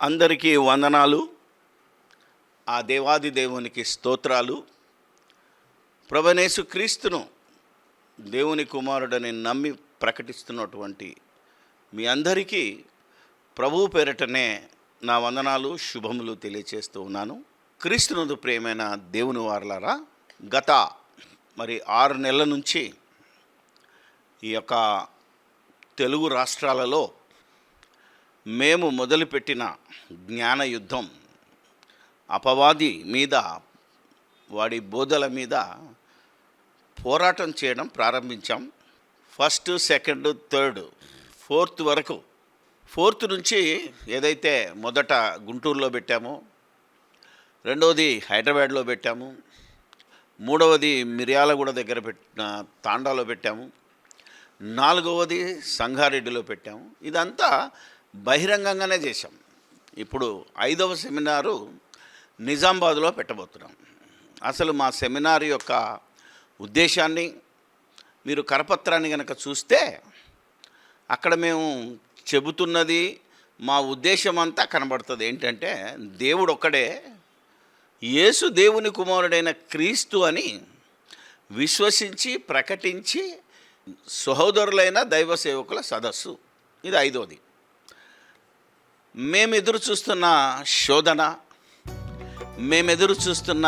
అందరికీ వందనాలు. ఆ దేవాది దేవునికి స్తోత్రాలు. ప్రభువైన క్రీస్తును దేవుని కుమారుడని నమ్మి ప్రకటిస్తున్నటువంటి మీ అందరికీ ప్రభువు పేరటనే నా వందనాలు, శుభములు తెలియచేస్తూ ఉన్నాను. క్రీస్తునందు ప్రియమైన దేవుని వారలారా, గత 6 నెలల నుంచి ఈ యొక్క తెలుగు రాష్ట్రాలలో మేము మొదలుపెట్టిన జ్ఞాన యుద్ధం, అపవాది మీద, వాడి బోధల మీద పోరాటం చేయడం ప్రారంభించాం. 1st, 2nd, 3rd, 4th వరకు. 4th నుంచి ఏదైతే మొదట గుంటూరులో పెట్టామో, 2వది హైదరాబాద్లో పెట్టాము, 3వది మిర్యాలగూడ దగ్గర తాండాలో పెట్టాము, 4వది సంగారెడ్డిలో పెట్టాము. ఇదంతా బహిరంగంగానే చేశాం. ఇప్పుడు 5వ సెమినారు నిజామాబాద్లో పెట్టబోతున్నాం. అసలు మా సెమినార్ యొక్క ఉద్దేశాన్ని మీరు కరపత్రాన్ని కనుక చూస్తే అక్కడ మేము చెబుతున్నది, మా ఉద్దేశం అంతా కనబడుతుంది. ఏంటంటే దేవుడు ఒక్కడే, యేసు దేవుని కుమారుడైన క్రీస్తు అని విశ్వసించి ప్రకటించి సహోదరులైన దైవ సేవకుల సదస్సు. ఇది 5వది. మేమెదురు చూస్తున్న శోధన, మేమెదురు చూస్తున్న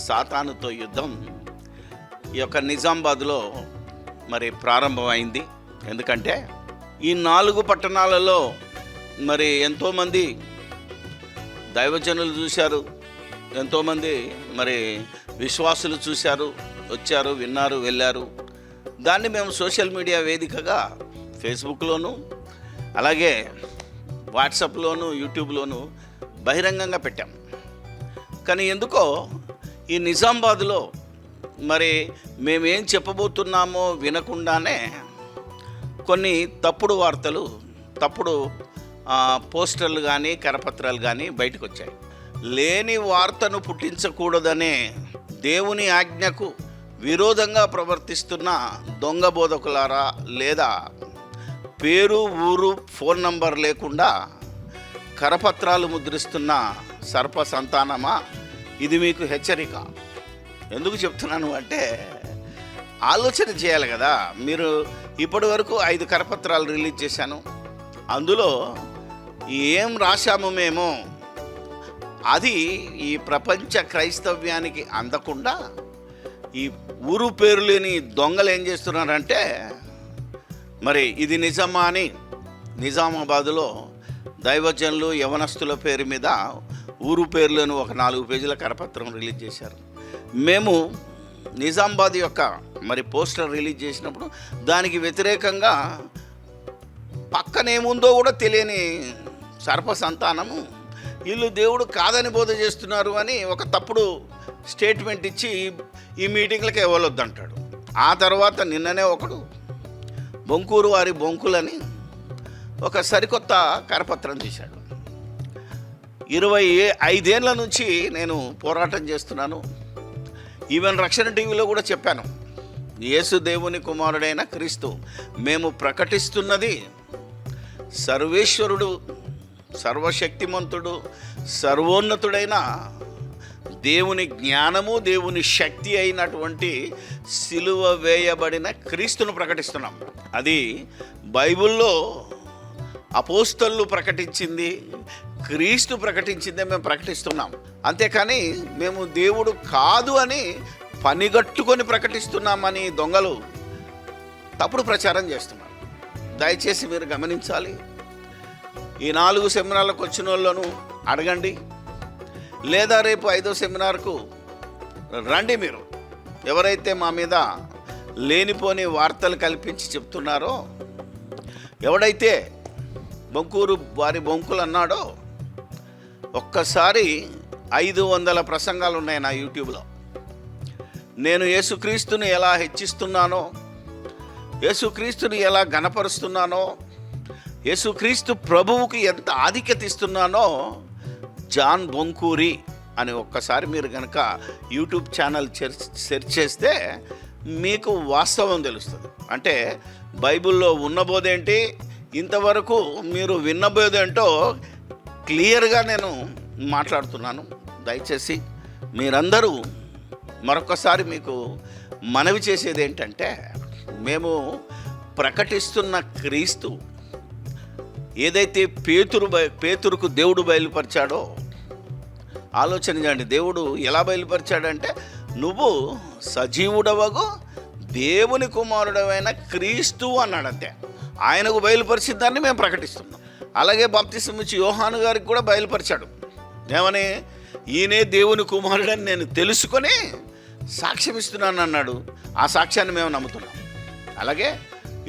సాతానుతో యుద్ధం ఈ యొక్క నిజామాబాద్లో ప్రారంభమైంది. ఎందుకంటే ఈ 4 పట్టణాలలో ఎంతోమంది దైవజనులు చూశారు, ఎంతోమంది విశ్వాసులు చూశారు, వచ్చారు, విన్నారు, వెళ్ళారు. దాన్ని మేము సోషల్ మీడియా వేదికగా ఫేస్బుక్లోను, అలాగే వాట్సాప్లోను, యూట్యూబ్లోను బహిరంగంగా పెట్టాం. కానీ ఎందుకో ఈ నిజామాబాద్లో మేమేం చెప్పబోతున్నామో వినకుండానే కొన్ని తప్పుడు వార్తలు, తప్పుడు పోస్టర్లు కానీ కరపత్రాలు కానీ బయటకు వచ్చాయి. లేని వార్తను పుట్టించకూడదనే దేవుని ఆజ్ఞకు విరోధంగా ప్రవర్తిస్తున్న దొంగ బోధకులారా, లేదా పేరు, ఊరు, ఫోన్ నంబర్ లేకుండా కరపత్రాలు ముద్రిస్తున్న సర్ప సంతానమా, ఇది మీకు హెచ్చరిక. ఎందుకు చెప్తున్నాను అంటే, ఆలోచన చేయాలి కదా. మీరు ఇప్పటి వరకు 5 కరపత్రాలు రిలీజ్ చేశాను. అందులో ఏం రాశాము మేము, అది ఈ ప్రపంచ క్రైస్తవ్యానికి అందకుండా ఈ ఊరు పేరు లేని దొంగలు ఏం చేస్తున్నారంటే, ఇది నిజమా అని నిజామాబాదులో దైవజనులు, యవనస్తుల పేరు మీద ఊరు పేర్లను ఒక 4 పేజీల కరపత్రం రిలీజ్ చేశారు. మేము నిజామాబాద్ యొక్క పోస్టర్ రిలీజ్ చేసినప్పుడు దానికి వ్యతిరేకంగా పక్కనేముందో కూడా తెలియని సర్ప సంతానము, వీళ్ళు దేవుడు కాదని బోధ చేస్తున్నారు అని ఒక తప్పుడు స్టేట్మెంట్ ఇచ్చి ఈ మీటింగ్లకు ఇవ్వలొద్దంటాడు. ఆ తర్వాత నిన్ననే ఒకడు బొంకూరు వారి బొంకులని ఒక సరికొత్త కరపత్రం తీశాడు. 25 ఏళ్ళ నుంచి నేను పోరాటం చేస్తున్నాను. ఈవెన్ రక్షణ టీవీలో కూడా చెప్పాను, యేసు దేవుని కుమారుడైన క్రీస్తు, మేము ప్రకటిస్తున్నది సర్వేశ్వరుడు, సర్వశక్తిమంతుడు, సర్వోన్నతుడైన దేవుని జ్ఞానము, దేవుని శక్తి అయినటువంటి సిలువ వేయబడిన క్రీస్తును ప్రకటిస్తున్నాం. అది బైబిల్లో అపోస్తలులు ప్రకటించింది, క్రీస్తు ప్రకటించిందే మేము ప్రకటిస్తున్నాం. అంతేకాని మేము దేవుడు కాదు అని పనిగట్టుకొని ప్రకటిస్తున్నామని దొంగలు తప్పుడు ప్రచారం చేస్తున్నారు. దయచేసి మీరు గమనించాలి. ఈ 4 సెమినార్లకు వచ్చిన వాళ్ళను అడగండి, లేదా రేపు 5వ సెమినార్కు రండి. మీరు ఎవరైతే మా మీద లేనిపోని వార్తలు కల్పించి చెప్తున్నారో, ఎవడైతే బొంకూరు వారి బొంకులు అన్నాడో, ఒక్కసారి 500 ప్రసంగాలు ఉన్నాయి నా యూట్యూబ్లో. నేను యేసుక్రీస్తుని ఎలా హెచ్చిస్తున్నానో, యేసుక్రీస్తుని ఎలా ఘనపరుస్తున్నానో, యేసుక్రీస్తు ప్రభువుకి ఎంత ఆధిక్యత ఇస్తున్నానో జాన్ బొంకూరి అని ఒక్కసారి మీరు కనుక యూట్యూబ్ ఛానల్ సెర్చ్ చేస్తే మీకు వాస్తవం తెలుస్తుంది. అంటే బైబిల్లో ఉన్న బోధేంటి, ఇంతవరకు మీరు విన్నబోదేంటో క్లియర్గా నేను మాట్లాడుతున్నాను. దయచేసి మీరందరూ మరొకసారి మీకు మనవి చేసేది ఏంటంటే, మేము ప్రకటిస్తున్న క్రీస్తు ఏదైతే పేతురుకు దేవుడు బయలుపరిచాడో ఆలోచన చేయండి. దేవుడు ఎలా బయలుపరిచాడంటే, నువ్వు సజీవుడవగు దేవుని కుమారుడవైన క్రీస్తు అన్నాడంతే. ఆయనకు బయలుపరిచిన దాన్ని మేము ప్రకటిస్తున్నాం. అలాగే బాప్తిసం ఇచ్చి యోహాను గారికి కూడా బయలుపరిచాడు. ఏమని? ఈయనే దేవుని కుమారుడని నేను తెలుసుకొని సాక్ష్యం ఇస్తున్నాను అన్నాడు. ఆ సాక్ష్యాన్ని మేము నమ్ముతున్నాం. అలాగే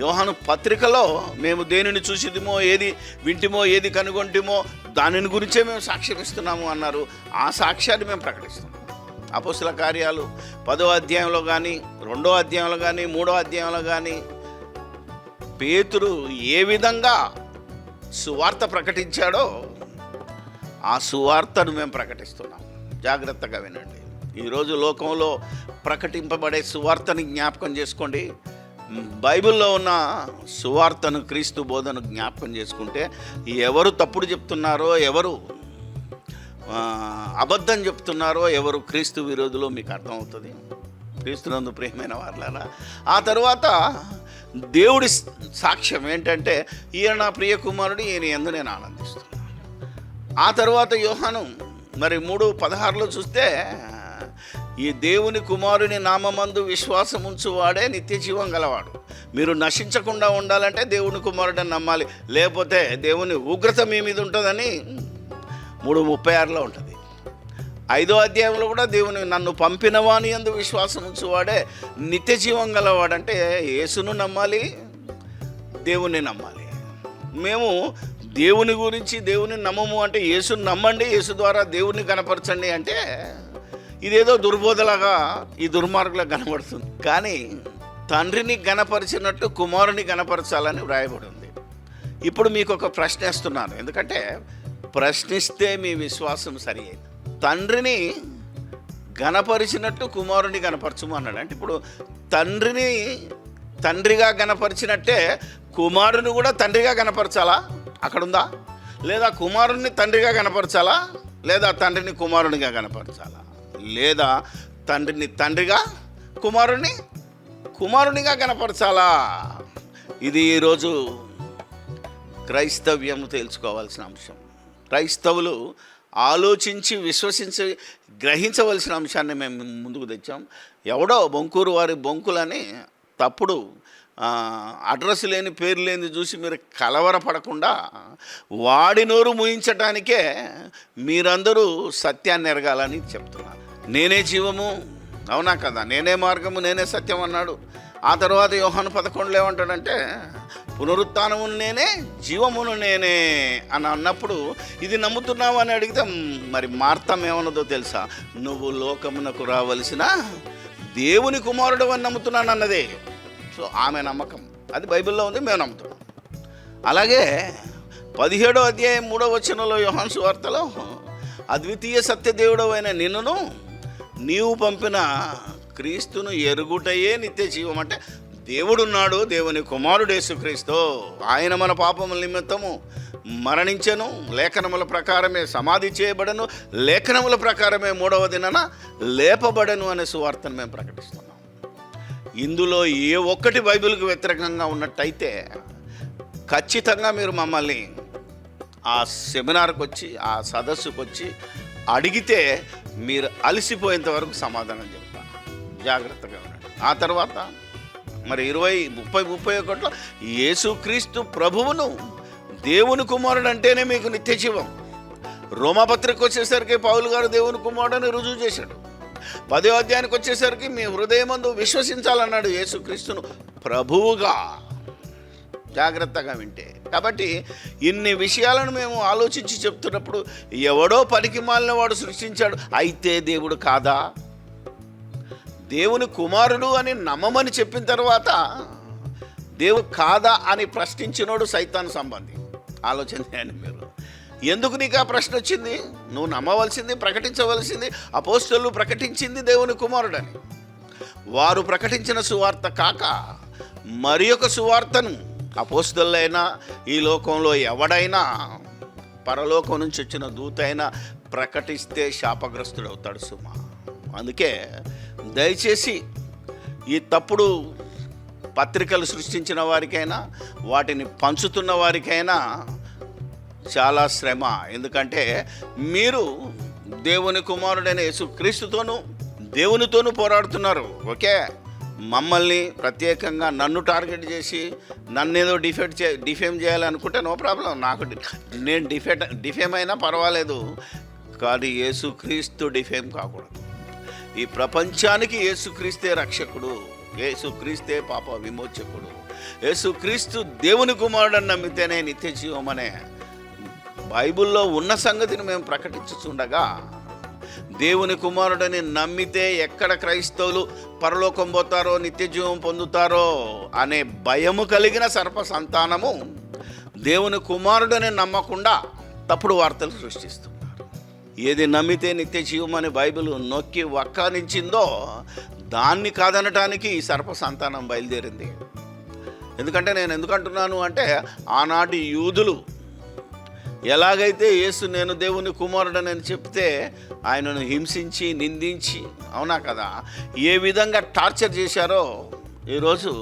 యోహాను పత్రికలో మేము దేనిని చూసిదిమో, ఏది వింటిమో, ఏది కనుగొంటిమో దానిని గురించే మేము సాక్ష్యం ఇస్తున్నాము అన్నారు. ఆ సాక్ష్యాన్ని మేము ప్రకటిస్తున్నాం. అపోస్తుల కార్యాలు 10వ అధ్యాయంలో కానీ, 2వ అధ్యాయంలో కానీ, 3వ అధ్యాయంలో కానీ పేతురు ఏ విధంగా సువార్త ప్రకటించాడో ఆ సువార్తను మేము ప్రకటిస్తున్నాం. జాగ్రత్తగా వినండి. ఈరోజు లోకంలో ప్రకటింపబడే సువార్తని జ్ఞాపకం చేసుకోండి. బైబిల్లో ఉన్న సువార్తను, క్రీస్తు బోధను జ్ఞాపకం చేసుకుంటే ఎవరు తప్పుడు చెప్తున్నారో, ఎవరు అబద్ధం చెప్తున్నారో, ఎవరు క్రీస్తు విరోధులో మీకు అర్థమవుతుంది. క్రీస్తునందు ప్రియమైన వారలారా, ఆ తర్వాత దేవుడి సాక్ష్యం ఏంటంటే, ఈయన నా ప్రియ కుమారుడు, ఈయన యందు నేను ఆనందిస్తున్నాను. ఆ తర్వాత యోహాను మరి 3:16 చూస్తే, ఈ దేవుని కుమారుని నామమందు విశ్వాసం ఉంచువాడే నిత్య జీవం గలవాడు. మీరు నశించకుండా ఉండాలంటే దేవుని కుమారుడని నమ్మాలి, లేకపోతే దేవుని ఉగ్రత మీ మీద ఉంటుందని 3:36 ఉంటుంది. 5వ అధ్యాయంలో కూడా దేవుని నన్ను పంపిన వాని యందు విశ్వాసం ఉంచువాడే నిత్య జీవం గలవాడంటే యేసును నమ్మాలి, దేవుణ్ణి నమ్మాలి. మేము దేవుని గురించి దేవుని నమ్మము అంటే యేసుని నమ్మండి, యేసు ద్వారా దేవుణ్ణి కనపరచండి అంటే ఇదేదో దుర్బోధలాగా ఈ దుర్మార్గులకు కనబడుతుంది. కానీ తండ్రిని గణపరిచినట్టు కుమారుని గణపరచాలని వ్రాయబడి ఉంది. ఇప్పుడు మీకు ఒక ప్రశ్న వేస్తున్నాను, ఎందుకంటే ప్రశ్నిస్తే మీ విశ్వాసం సరి అయింది. తండ్రిని గణపరిచినట్టు కుమారుని గణపరచము అన్నాడు. అంటే ఇప్పుడు తండ్రిని తండ్రిగా గణపరిచినట్టే కుమారుని కూడా తండ్రిగా గణపరచాలా? అక్కడుందా? లేదా కుమారుణ్ణి తండ్రిగా గణపరచాలా? లేదా తండ్రిని కుమారునిగా గణపరచాలా? లేదా తండ్రిని తండ్రిగా, కుమారుణ్ణి కుమారునిగా గణపరచాలా? ఇది ఈరోజు క్రైస్తవ్యం తెలుసుకోవాల్సిన అంశం. క్రైస్తవులు ఆలోచించి, విశ్వసించి, గ్రహించవలసిన అంశాన్ని మేము ముందుకు తెచ్చాం. ఎవడో బొంకూరు వారి బొంకులని తప్పుడు అడ్రస్ లేని, పేరు లేని చూసి మీరు కలవరపడకుండా వాడి నోరు ముయించటానికే మీరందరూ సత్యాన్ని ఎరగాలని చెప్తున్నాను. నేనే జీవము, అవునా కదా, నేనే మార్గము, నేనే సత్యం అన్నాడు. ఆ తర్వాత యోహాను 11 ఏమంటాడంటే, పునరుత్థానమును నేనే, జీవమును నేనే అని అన్నప్పుడు ఇది నమ్ముతున్నావు అని అడిగితే మరి మార్తం ఏమన్నదో తెలుసా? నువ్వు లోకమునకు రావలసిన దేవుని కుమారుడు అని నమ్ముతున్నాను అన్నదే. సో ఆమె నమ్మకం, అది బైబిల్లో ఉంది, మేము నమ్ముతున్నాం. అలాగే 17వ అధ్యాయం 3వ వచనంలో యోహాను సువార్తలో, అద్వితీయ సత్యదేవుడవైన నిన్నును నీవు పంపిన క్రీస్తును ఎరుగుటయే నిత్య జీవం. అంటే దేవుడున్నాడు, దేవుని కుమారుడు యేసుక్రీస్తు. ఆయన మన పాపముల నిమిత్తము మరణించెను, లేఖనముల ప్రకారమే సమాధి చేయబడను, లేఖనముల ప్రకారమే 3వ దినాన లేపబడను అనే సువార్తను మేము ప్రకటిస్తున్నాం. ఇందులో ఏ ఒక్కటి బైబిల్కి వ్యతిరేకంగా ఉన్నట్టయితే ఖచ్చితంగా మీరు మమ్మల్ని ఆ సెమినార్కి వచ్చి, ఆ సదస్సుకు వచ్చి అడిగితే మీరు అలసిపోయేంత వరకు సమాధానం చెప్తాను. జాగ్రత్తగా ఉండండి. ఆ తర్వాత మరి 20:30-31 యేసుక్రీస్తు ప్రభువును దేవుని కుమారుడు అంటేనే మీకు నిత్య జీవం. రోమాపత్రిక వచ్చేసరికి పౌలు గారు దేవుని కుమారుడని రుజువు చేశాడు. 10వ అధ్యాయానికి వచ్చేసరికి మీ హృదయమందు విశ్వసించాలన్నాడు యేసుక్రీస్తును ప్రభువుగా. జాగ్రత్తగా వింటే. కాబట్టి ఇన్ని విషయాలను మేము ఆలోచించి చెప్తున్నప్పుడు ఎవడో పనికి మాలిన వాడు సృష్టించాడు అయితే దేవుడు కాదా? దేవుని కుమారుడు అని నమ్మమని చెప్పిన తర్వాత దేవుడు కాదా అని ప్రశ్నించినోడు సైతాను సంబంధి. ఆలోచన చేయండి మీరు. ఎందుకు నీకు ఆ ప్రశ్న వచ్చింది? నువ్వు నమ్మవలసింది, ప్రకటించవలసింది, అపోస్తలులు ప్రకటించింది దేవుని కుమారుడని. వారు ప్రకటించిన సువార్త కాక మరి ఒక సువార్తను అపోస్తలులైనా ఈ లోకంలో ఎవడైనా పరలోకం నుంచి వచ్చిన దూత అయినా ప్రకటిస్తే శాపగ్రస్తుడవుతాడు సుమా. అందుకే దయచేసి ఈ తప్పుడు పత్రికలు సృష్టించిన వారికైనా వాటిని పంచుతున్న వారికైనా చాలా శ్రమ. ఎందుకంటే మీరు దేవుని కుమారుడైన యేసుక్రీస్తుతోనూ దేవునితోనూ పోరాడుతున్నారు. ఓకే, మమ్మల్ని ప్రత్యేకంగా నన్ను టార్గెట్ చేసి నన్నేదో డిఫేమ్ చేయాలనుకుంటే నో ప్రాబ్లం, నాకు నేను డిఫేమ్ అయినా పర్వాలేదు, కానీ యేసుక్రీస్తు డిఫేమ్ కాకూడదు. ఈ ప్రపంచానికి యేసుక్రీస్తే రక్షకుడు, యేసుక్రీస్తే పాప విమోచకుడు, యేసుక్రీస్తు దేవుని కుమారుడని నమ్మితేనే నిత్య జీవమనే బైబిల్లో ఉన్న సంగతిని మేము ప్రకటించుచుండగా దేవుని కుమారుడని నమ్మితే ఎక్కడ క్రైస్తవులు పరలోకం పోతారో నిత్య జీవం పొందుతారో అనే భయము కలిగిన సర్ప సంతానము దేవుని కుమారుడని నమ్మకుండా తప్పుడు వార్తలు సృష్టిస్తున్నారు. ఏది నమ్మితే నిత్య జీవం అని బైబిల్ నొక్కి వక్కానించిందో దాన్ని కాదనటానికి ఈ సర్ప సంతానం బయలుదేరింది. ఎందుకంటే నేను ఎందుకంటున్నాను అంటే, ఆనాటి యూదులు ఎలాగైతే యేసు నేను దేవుని కుమారుడని చెప్తే ఆయనను హింసించి నిందించి, అవునా కదా, ఏ విధంగా టార్చర్ చేశారో ఈరోజు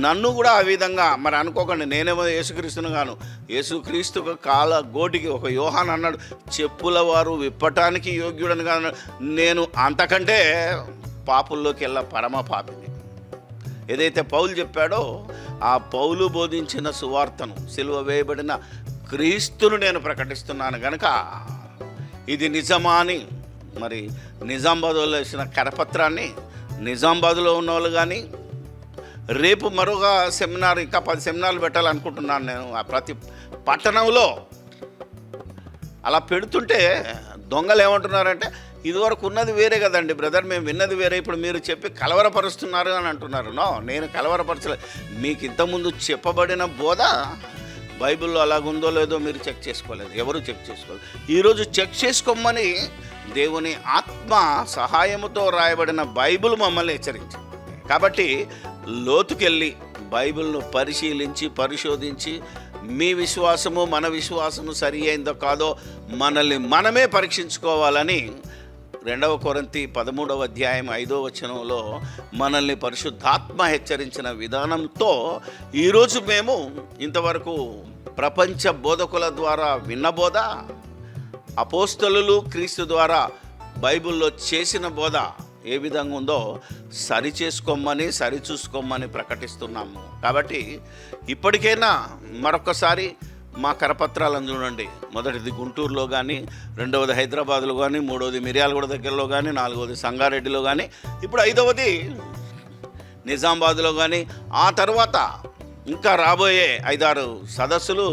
నన్ను కూడా ఆ విధంగా, మరి అనుకోకండి నేనేమో యేసుక్రీస్తును గాను, యేసుక్రీస్తుకు కాల గోటికి ఒక యోహాన్ అన్నాడు, చెప్పుల వారు విప్పటానికి యోగ్యుడని కాదు, నేను అంతకంటే పాపుల్లోకి వెళ్ళ పరమ పాపిని. ఏదైతే పౌలు చెప్పాడో ఆ పౌలు బోధించిన సువార్తను, సిలువ వేయబడిన క్రీస్తును నేను ప్రకటిస్తున్నాను కనుక ఇది నిజమా అని మరి నిజామాబాద్లో వేసిన కరపత్రాన్ని నిజామాబాద్లో ఉన్న వాళ్ళు కానీ, రేపు మరొక సెమినార్, ఇంకా 10 సెమినార్లు పెట్టాలనుకుంటున్నాను నేను ఆ ప్రతి పట్టణంలో. అలా పెడుతుంటే దొంగలు ఏమంటున్నారంటే, ఇదివరకు ఉన్నది వేరే కదండి బ్రదర్, మేము విన్నది వేరే, ఇప్పుడు మీరు చెప్పి కలవరపరుస్తున్నారు అని అంటున్నారు. నో, నేను కలవరపరచలేదు. మీకు ఇంతకుముందు చెప్పబడిన బోధ బైబిల్లో అలాగుందో లేదో మీరు చెక్ చేసుకోలేదు, ఎవరు చెక్ చేసుకోలేదు. ఈరోజు చెక్ చేసుకోమని దేవుని ఆత్మ సహాయముతో రాయబడిన బైబిల్ మమ్మల్ని హెచ్చరించింది. కాబట్టి లోతుకెళ్ళి బైబిల్ను పరిశీలించి పరిశోధించి మీ విశ్వాసము మన విశ్వాసము సరి అయిందో కాదో మనల్ని మనమే పరీక్షించుకోవాలని 2 కొరింథీ 13వ అధ్యాయం 5వ వచనంలో మనల్ని పరిశుద్ధాత్మ హెచ్చరించిన విధానంతో ఈరోజు మేము ఇంతవరకు ప్రపంచ బోధకుల ద్వారా విన్న బోధ, అపోస్తలులు క్రీస్తు ద్వారా బైబిల్లో చేసిన బోధ ఏ విధంగా ఉందో సరిచూసుకోమని ప్రకటిస్తున్నాము. కాబట్టి ఇప్పటికైనా మరొకసారి మా కరపత్రాలను చూడండి. మొదటిది గుంటూరులో కానీ, రెండవది హైదరాబాద్లో కానీ, మూడవది మిర్యాలగూడ దగ్గరలో కానీ, నాలుగవది సంగారెడ్డిలో కానీ, ఇప్పుడు 5వది నిజామాబాద్లో కానీ, ఆ తర్వాత ఇంకా రాబోయే 5-6 సదస్సులు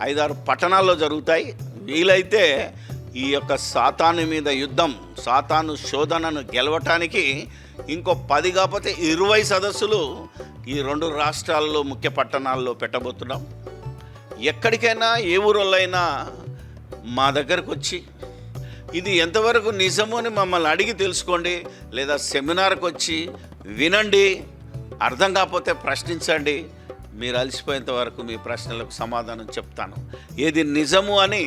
5-6 పట్టణాల్లో జరుగుతాయి. వీలైతే ఈ యొక్క సాతాను మీద యుద్ధం, సాతాను శోధనను గెలవటానికి ఇంకో 10 కాకపోతే 20 సదస్సులు ఈ 2 రాష్ట్రాల్లో ముఖ్య పట్టణాల్లో పెట్టబోతున్నాం. ఎక్కడికైనా ఏ ఊరోళ్ళైనా మా దగ్గరకు వచ్చి ఇది ఎంతవరకు నిజము అని మమ్మల్ని అడిగి తెలుసుకోండి, లేదా సెమినార్కి వచ్చి వినండి, అర్థం కాకపోతే ప్రశ్నించండి. మీరు అలసిపోయేంత వరకు మీ ప్రశ్నలకు సమాధానం చెప్తాను. ఏది నిజము అని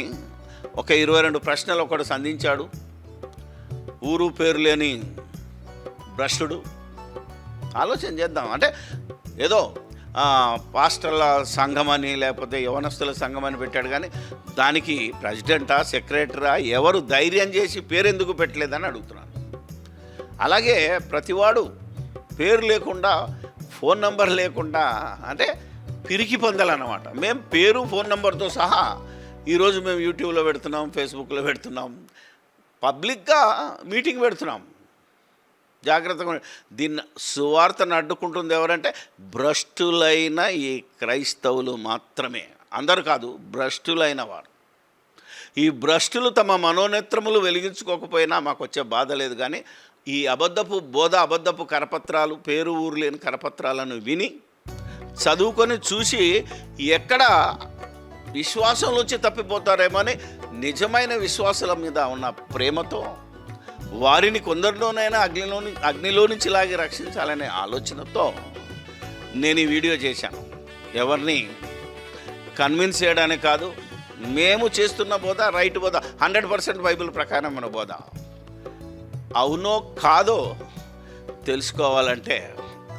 ఒక 22 ప్రశ్నలు ఒకడు సంధించాడు. ఊరు పేరు లేని భ్రష్టుడు. ఆలోచన చేద్దాం. అంటే ఏదో పాస్టర్ల సంఘం అని లేకపోతే యవనస్తుల సంఘం అని పెట్టాడు, కానీ దానికి ప్రెసిడెంటా సెక్రటరీరా ఎవరు ధైర్యం చేసి పేరెందుకు పెట్టలేదని అడుగుతున్నాను. అలాగే ప్రతివాడు పేరు లేకుండా, ఫోన్ నంబర్ లేకుండా, అంటే పిరికి పొందాలన్నమాట. మేము పేరు ఫోన్ నెంబర్తో సహా ఈరోజు మేము యూట్యూబ్లో పెడుతున్నాం, ఫేస్బుక్లో పెడుతున్నాం, పబ్లిక్గా మీటింగ్ పెడుతున్నాం. జాగ్రత్తగా దీన్ని సువార్తను అడ్డుకుంటుంది ఎవరంటే భ్రష్టులైన ఈ క్రైస్తవులు మాత్రమే, అందరు కాదు, భ్రష్టులైన వారు. ఈ భ్రష్టులు తమ మనోనేత్రములు వెలిగించుకోకపోయినా మాకు వచ్చే బాధ లేదు, కానీ ఈ అబద్ధపు బోధ, అబద్ధపు కరపత్రాలు, పేరు ఊరు లేని కరపత్రాలను విని చదువుకొని చూసి ఎక్కడ విశ్వాసంలోంచి తప్పిపోతారేమో అని నిజమైన విశ్వాసాల మీద ఉన్న ప్రేమతో వారిని కొందరిలోనైనా అగ్నిలో నుంచి లాగి రక్షించాలనే ఆలోచనతో నేను ఈ వీడియో చేశాను. ఎవరిని కన్విన్స్ చేయడానికి కాదు, మేము చేస్తున్న బోధ రైట్ బోధ, 100% బైబిల్ ప్రకారం మన బోధ. అవునో కాదో తెలుసుకోవాలంటే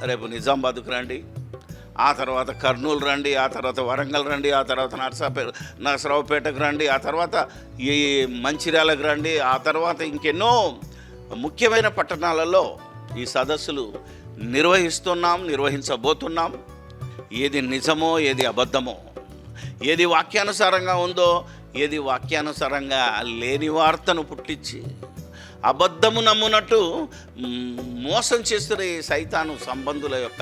రేపు నిజామాబాద్కు రండి, ఆ తర్వాత కర్నూలు రండి, ఆ తర్వాత వరంగల్ రండి, ఆ తర్వాత నరసరావుపేటకు రండి, ఆ తర్వాత ఈ మంచిర్యాలకు రండి, ఆ తర్వాత ఇంకెన్నో ముఖ్యమైన పట్టణాలలో ఈ సదస్సులు నిర్వహించబోతున్నాం. ఏది నిజమో ఏది అబద్ధమో, ఏది వాక్యానుసారంగా ఉందో ఏది వాక్యానుసారంగా లేని వార్తను పుట్టించి అబద్ధము నమ్మునట్టు మోసం చేస్తున్న ఈ సైతాను సంబంధుల యొక్క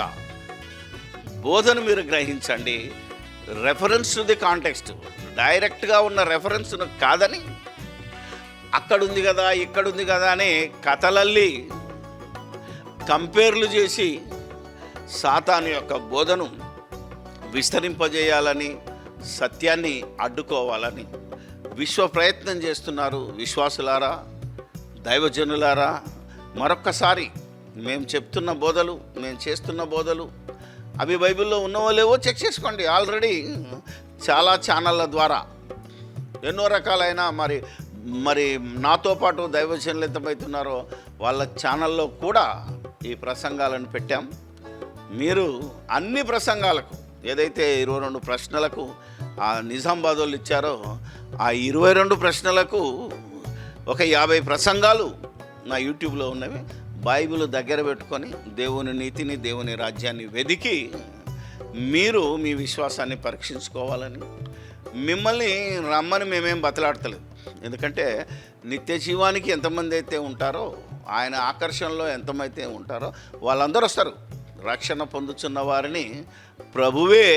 బోధను మీరు గ్రహించండి. రెఫరెన్స్ టు ది కాంటెక్స్ట్, డైరెక్ట్గా ఉన్న రెఫరెన్స్ను కాదని అక్కడుంది కదా ఇక్కడుంది కదా అని కథలల్లి కంపేర్లు చేసి సాతాను యొక్క బోధను విస్తరింపజేయాలని, సత్యాన్ని అడ్డుకోవాలని విశ్వ ప్రయత్నం చేస్తున్నారు. విశ్వాసులారా, దైవజనులారా, మరొక్కసారి మేము చెప్తున్న బోధలు, మేము చేస్తున్న బోధలు అవి బైబిల్లో ఉన్నవో లేవో చెక్ చేసుకోండి. ఆల్రెడీ చాలా ఛానళ్ళ ద్వారా ఎన్నో రకాలైన మరి నాతో పాటు దైవజనులు ఎంతమవుతున్నారో వాళ్ళ ఛానల్లో కూడా ఈ ప్రసంగాలను పెట్టాం. మీరు అన్ని ప్రసంగాలకు ఏదైతే 22 ప్రశ్నలకు ఆ నిజామాబాద్ వాళ్ళు ఇచ్చారో ఆ 22 ప్రశ్నలకు ఒక 50 ప్రసంగాలు నా యూట్యూబ్లో ఉన్నవి. బైబిల్ దగ్గర పెట్టుకొని దేవుని నీతిని, దేవుని రాజ్యాన్ని వెదికి మీరు మీ విశ్వాసాన్ని పరీక్షించుకోవాలని, మిమ్మల్ని రమ్మని మేమేం బతలాడతలేదు. ఎందుకంటే నిత్య జీవానికి ఎంతమంది అయితే ఉంటారో, ఆయన ఆకర్షణలో ఎంతమైతే ఉంటారో వాళ్ళందరూ వస్తారు. రక్షణ పొందుతున్న వారిని ప్రభువే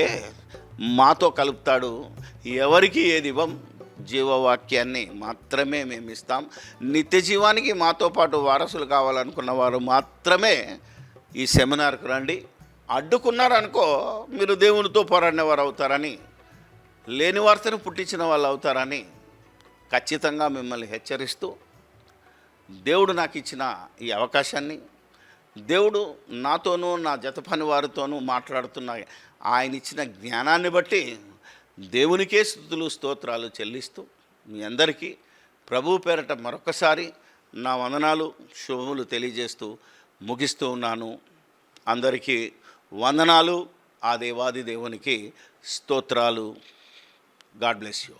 మాతో కలుపుతాడు. ఎవరికి ఏది ఇవ్వం, జీవవాక్యాన్ని మాత్రమే మేము ఇస్తాం. నిత్య జీవానికి మాతో పాటు వారసులు కావాలనుకున్న వారు మాత్రమే ఈ సెమినార్కు రండి. అడ్డుకున్నారనుకో మీరు దేవునితో పోరాడిన వారు అవుతారని, లేని వార్తను పుట్టించిన వాళ్ళు అవుతారని ఖచ్చితంగా మిమ్మల్ని హెచ్చరిస్తూ, దేవుడు నాకు ఇచ్చిన ఈ అవకాశాన్ని, దేవుడు నాతోనూ నా జత పని వారితోనూ మాట్లాడుతున్న ఆయన ఇచ్చిన జ్ఞానాన్ని బట్టి దేవునికే స్తుతులు స్తోత్రాలు చెల్లిస్తూ మీ అందరికీ ప్రభు పేరట మరొకసారి నా వందనాలు, శుభములు తెలియజేస్తూ ముగిస్తూ ఉన్నాను. అందరికీ వందనాలు. ఆ దేవాది దేవునికి స్తోత్రాలు. God bless you.